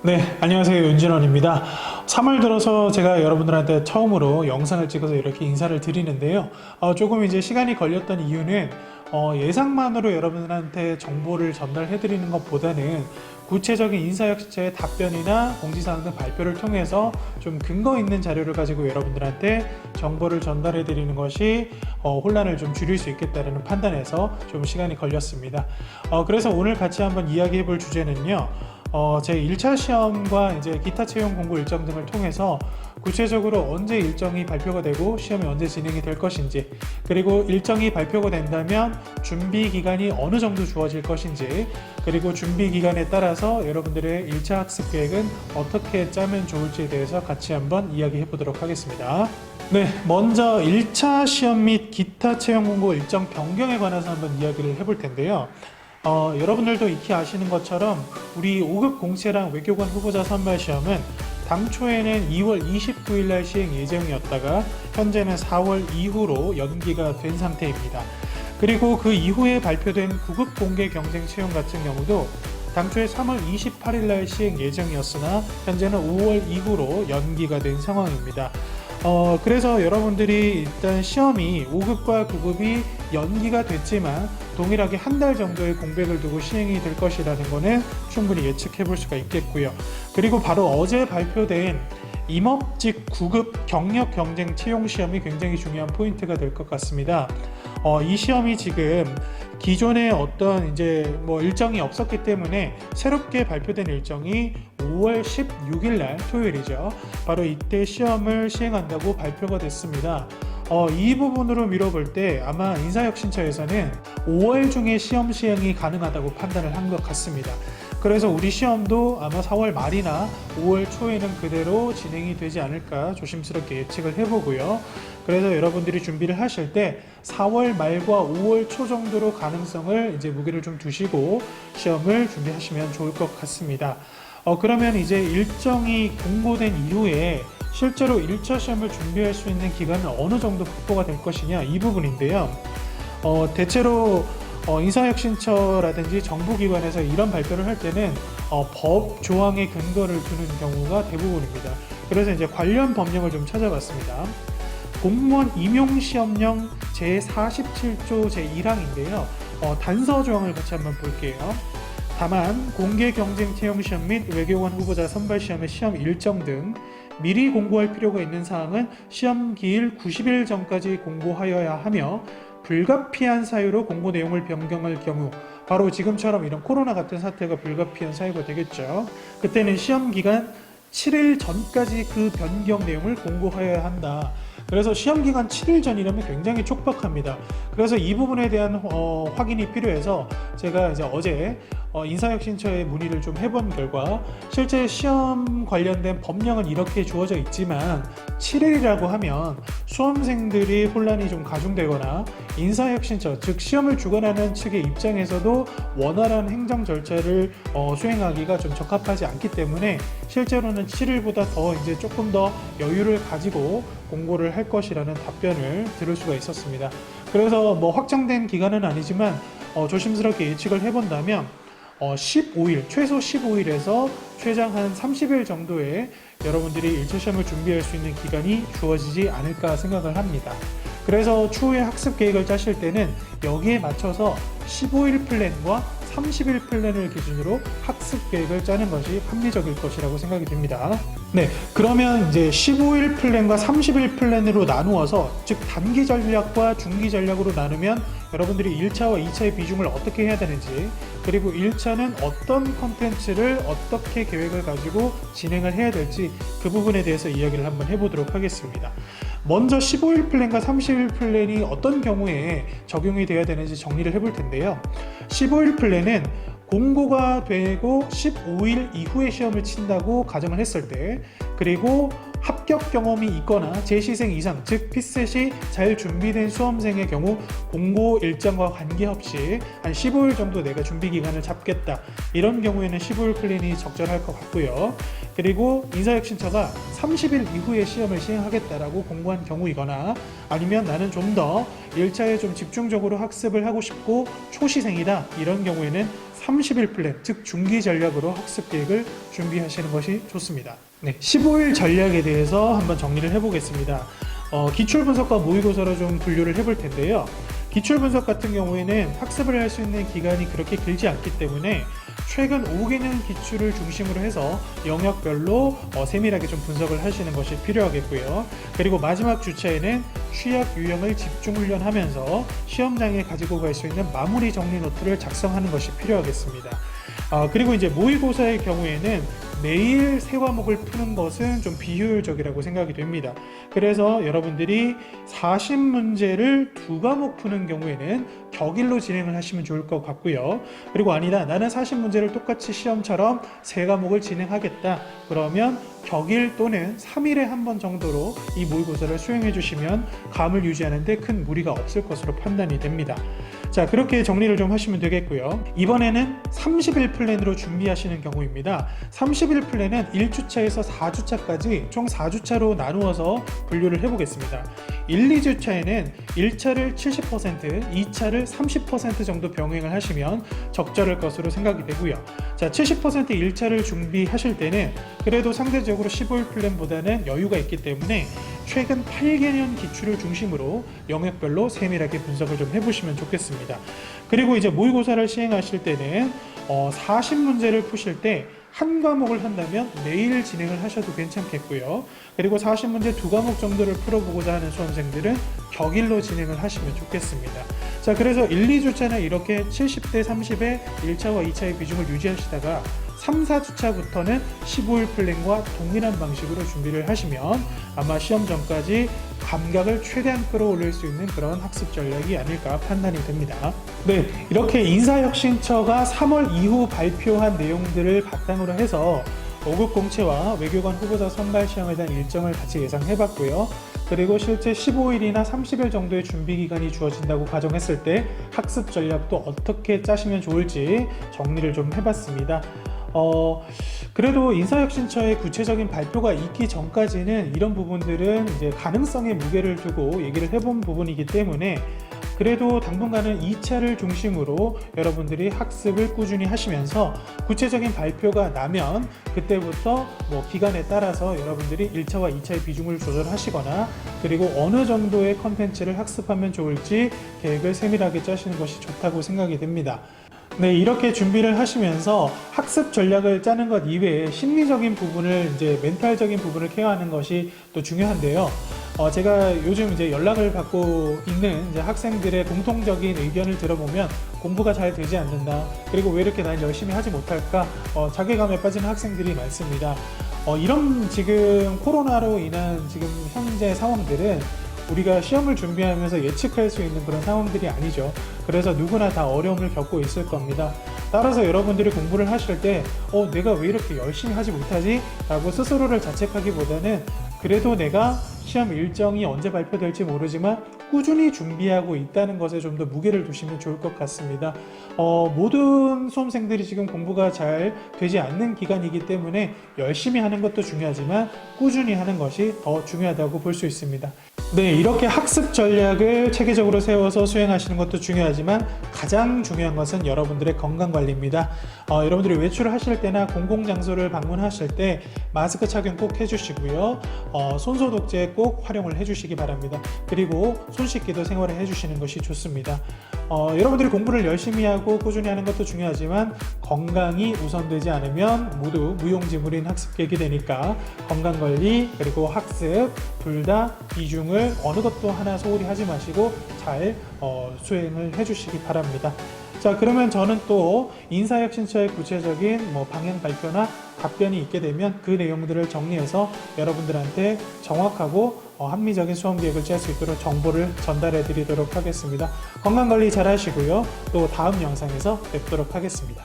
네, 안녕하세요. 윤진원입니다. 3월 들어서 제가 여러분들한테 처음으로 영상을 찍어서 이렇게 인사를 드리는데요. 조금 이제 시간이 걸렸던 이유는 예상만으로 여러분들한테 정보를 전달해 드리는 것보다는 구체적인 인사혁신처의 답변이나 공지사항 등 발표를 통해서 좀 근거 있는 자료를 가지고 여러분들한테 정보를 전달해 드리는 것이 혼란을 좀 줄일 수 있겠다는 판단에서 좀 시간이 걸렸습니다. 그래서 오늘 같이 한번 이야기해 볼 주제는요. 제 1차 시험과 이제 기타 채용 공고 일정 등을 통해서 구체적으로 언제 일정이 발표가 되고 시험이 언제 진행이 될 것인지, 그리고 일정이 발표가 된다면 준비 기간이 어느 정도 주어질 것인지, 그리고 준비 기간에 따라서 여러분들의 1차 학습 계획은 어떻게 짜면 좋을지에 대해서 같이 한번 이야기해 보도록 하겠습니다. 네, 먼저 1차 시험 및 기타 채용 공고 일정 변경에 관해서 한번 이야기를 해볼 텐데요. 여러분들도 익히 아시는 것처럼 우리 5급 공채랑 외교관 후보자 선발 시험은 당초에는 2월 29일 날 시행 예정이었다가 현재는 4월 이후로 연기가 된 상태입니다. 그리고 그 이후에 발표된 9급 공개 경쟁 채용 같은 경우도 당초에 3월 28일 날 시행 예정이었으나 현재는 5월 이후로 연기가 된 상황입니다. 그래서 여러분들이 일단 시험이 5급과 9급이 연기가 됐지만 동일하게 한 달 정도의 공백을 두고 시행이 될 것이라는 것은 충분히 예측해 볼 수가 있겠고요. 그리고 바로 어제 발표된 임업직 9급 경력 경쟁 채용 시험이 굉장히 중요한 포인트가 될 것 같습니다. 이 시험이 지금 기존에 어떤 이제 일정이 없었기 때문에 새롭게 발표된 일정이 5월 16일 날 토요일이죠. 바로 이때 시험을 시행한다고 발표가 됐습니다. 이 부분으로 미뤄볼 때 아마 인사혁신처에서는 5월 중에 시험 시행이 가능하다고 판단을 한 것 같습니다. 그래서 우리 시험도 아마 4월 말이나 5월 초에는 그대로 진행이 되지 않을까 조심스럽게 예측을 해보고요. 그래서 여러분들이 준비를 하실 때 4월 말과 5월 초 정도로 가능성을 이제 무게를 좀 두시고 시험을 준비하시면 좋을 것 같습니다. 그러면 이제 일정이 공고된 이후에 실제로 1차 시험을 준비할 수 있는 기간은 어느 정도 확보가 될 것이냐, 이 부분인데요. 대체로 인사혁신처라든지 정부기관에서 이런 발표를 할 때는 법 조항에 근거를 두는 경우가 대부분입니다. 그래서 이제 관련 법령을 좀 찾아봤습니다. 공무원 임용시험령 제47조 제1항인데요. 단서 조항을 같이 한번 볼게요. 다만 공개 경쟁 채용 시험 및 외교관 후보자 선발 시험의 시험 일정 등 미리 공고할 필요가 있는 사항은 시험 기일 90일 전까지 공고하여야 하며, 불가피한 사유로 공고 내용을 변경할 경우, 바로 지금처럼 이런 코로나 같은 사태가 불가피한 사유가 되겠죠. 그때는 시험 기간 7일 전까지 그 변경 내용을 공고하여야 한다. 그래서 시험 기간 7일 전이라면 굉장히 촉박합니다. 그래서 이 부분에 대한 확인이 필요해서 제가 이제 어제 인사혁신처에 문의를 좀 해본 결과, 실제 시험 관련된 법령은 이렇게 주어져 있지만 7일이라고 하면 수험생들이 혼란이 좀 가중되거나 인사혁신처, 즉 시험을 주관하는 측의 입장에서도 원활한 행정 절차를 수행하기가 좀 적합하지 않기 때문에 실제로는 7일보다 더 이제 조금 더 여유를 가지고 공고를 할 것이라는 답변을 들을 수가 있었습니다. 그래서 확정된 기간은 아니지만 조심스럽게 예측을 해본다면 15일, 최소 15일에서 최장 한 30일 정도의 여러분들이 1차 시험을 준비할 수 있는 기간이 주어지지 않을까 생각을 합니다. 그래서 추후에 학습 계획을 짜실 때는 여기에 맞춰서 15일 플랜과 30일 플랜을 기준으로 학습 계획을 짜는 것이 합리적일 것이라고 생각이 듭니다. 네, 그러면 이제 15일 플랜과 30일 플랜으로 나누어서, 즉 단기 전략과 중기 전략으로 나누면 여러분들이 1차와 2차의 비중을 어떻게 해야 되는지, 그리고 1차는 어떤 컨텐츠를 어떻게 계획을 가지고 진행을 해야 될지, 그 부분에 대해서 이야기를 한번 해보도록 하겠습니다. 먼저 15일 플랜과 30일 플랜이 어떤 경우에 적용이 되어야 되는지 정리를 해볼 텐데요. 15일 플랜은 공고가 되고 15일 이후에 시험을 친다고 가정을 했을 때, 그리고 합격 경험이 있거나 재시생 이상, 즉 피셋이 잘 준비된 수험생의 경우 공고 일정과 관계없이 한 15일 정도 내가 준비 기간을 잡겠다, 이런 경우에는 15일 플랜이 적절할 것 같고요. 그리고 인사혁신처가 30일 이후에 시험을 시행하겠다라고 공고한 경우이거나, 아니면 나는 좀 더 1차에 좀 집중적으로 학습을 하고 싶고 초시생이다, 이런 경우에는 30일 플랜, 즉 중기 전략으로 학습 계획을 준비하시는 것이 좋습니다. 네, 15일 전략에 대해서 한번 정리를 해보겠습니다. 기출 분석과 모의고사로 좀 분류를 해볼 텐데요. 기출 분석 같은 경우에는 학습을 할 수 있는 기간이 그렇게 길지 않기 때문에 최근 5개년 기출을 중심으로 해서 영역별로 세밀하게 좀 분석을 하시는 것이 필요하겠고요. 그리고 마지막 주차에는 취약 유형을 집중 훈련하면서 시험장에 가지고 갈 수 있는 마무리 정리 노트를 작성하는 것이 필요하겠습니다. 그리고 이제 모의고사의 경우에는 매일 세 과목을 푸는 것은 좀 비효율적이라고 생각이 됩니다. 그래서 여러분들이 40문제를 2과목 푸는 경우에는 격일로 진행을 하시면 좋을 것 같고요. 그리고 아니다, 나는 40문제를 똑같이 시험처럼 세 과목을 진행하겠다. 그러면 격일 또는 3일에 한 번 정도로 이 모의고사를 수행해 주시면 감을 유지하는 데 큰 무리가 없을 것으로 판단이 됩니다. 자, 그렇게 정리를 좀 하시면 되겠고요. 이번에는 30일 플랜으로 준비하시는 경우입니다. 30일 플랜은 1주차에서 4주차까지 총 4주차로 나누어서 분류를 해보겠습니다. 1, 2주차에는 1차를 70%, 2차를 30% 정도 병행을 하시면 적절할 것으로 생각이 되고요. 자, 70% 1차를 준비하실 때는 그래도 상대적으로 15일 플랜보다는 여유가 있기 때문에 최근 8개년 기출을 중심으로 영역별로 세밀하게 분석을 좀 해보시면 좋겠습니다. 그리고 이제 모의고사를 시행하실 때는 40문제를 푸실 때 한 과목을 한다면 매일 진행을 하셔도 괜찮겠고요. 그리고 40문제 2과목 정도를 풀어보고자 하는 수험생들은 격일로 진행을 하시면 좋겠습니다. 자, 그래서 1, 2주차는 이렇게 70대 30의 1차와 2차의 비중을 유지하시다가 3, 4주차부터는 15일 플랜과 동일한 방식으로 준비를 하시면 아마 시험 전까지 감각을 최대한 끌어올릴 수 있는 그런 학습 전략이 아닐까 판단이 됩니다. 네, 이렇게 인사혁신처가 3월 이후 발표한 내용들을 바탕으로 해서 5급 공채와 외교관 후보자 선발 시험에 대한 일정을 같이 예상해봤고요. 그리고 실제 15일이나 30일 정도의 준비 기간이 주어진다고 가정했을 때 학습 전략도 어떻게 짜시면 좋을지 정리를 좀 해봤습니다. 그래도 인사혁신처의 구체적인 발표가 있기 전까지는 이런 부분들은 이제 가능성에 무게를 두고 얘기를 해본 부분이기 때문에 그래도 당분간은 2차를 중심으로 여러분들이 학습을 꾸준히 하시면서 구체적인 발표가 나면 그때부터 뭐 기간에 따라서 여러분들이 1차와 2차의 비중을 조절하시거나 그리고 어느 정도의 컨텐츠를 학습하면 좋을지 계획을 세밀하게 짜시는 것이 좋다고 생각이 됩니다. 네, 이렇게 준비를 하시면서 학습 전략을 짜는 것 이외에 심리적인 부분을 이제 멘탈적인 부분을 케어하는 것이 또 중요한데요. 제가 요즘 이제 연락을 받고 있는 이제 학생들의 공통적인 의견을 들어보면 공부가 잘 되지 않는다. 그리고 왜 이렇게 난 열심히 하지 못할까? 자괴감에 빠지는 학생들이 많습니다. 이런 지금 코로나로 인한 지금 현재 상황들은 우리가 시험을 준비하면서 예측할 수 있는 그런 상황들이 아니죠. 그래서 누구나 다 어려움을 겪고 있을 겁니다. 따라서 여러분들이 공부를 하실 때 내가 왜 이렇게 열심히 하지 못하지? 라고 스스로를 자책하기보다는 그래도 내가 시험 일정이 언제 발표될지 모르지만 꾸준히 준비하고 있다는 것에 좀 더 무게를 두시면 좋을 것 같습니다. 모든 수험생들이 지금 공부가 잘 되지 않는 기간이기 때문에 열심히 하는 것도 중요하지만 꾸준히 하는 것이 더 중요하다고 볼 수 있습니다. 네, 이렇게 학습 전략을 체계적으로 세워서 수행하시는 것도 중요하지만 가장 중요한 것은 여러분들의 건강관리입니다. 여러분들이 외출을 하실 때나 공공장소를 방문하실 때 마스크 착용 꼭 해주시고요. 손소독제 꼭 활용을 해주시기 바랍니다. 그리고 손 씻기도 생활을 해주시는 것이 좋습니다. 여러분들이 공부를 열심히 하고 꾸준히 하는 것도 중요하지만 건강이 우선되지 않으면 모두 무용지물인 학습 계획이 되니까 건강관리 그리고 학습 둘 다 비중을 어느 것도 하나 소홀히 하지 마시고 잘 수행을 해주시기 바랍니다. 자, 그러면 저는 또 인사혁신처의 구체적인 방향 발표나 답변이 있게 되면 그 내용들을 정리해서 여러분들한테 정확하고 합리적인 수험 계획을 짤 수 있도록 정보를 전달해 드리도록 하겠습니다. 건강관리 잘 하시고요. 또 다음 영상에서 뵙도록 하겠습니다.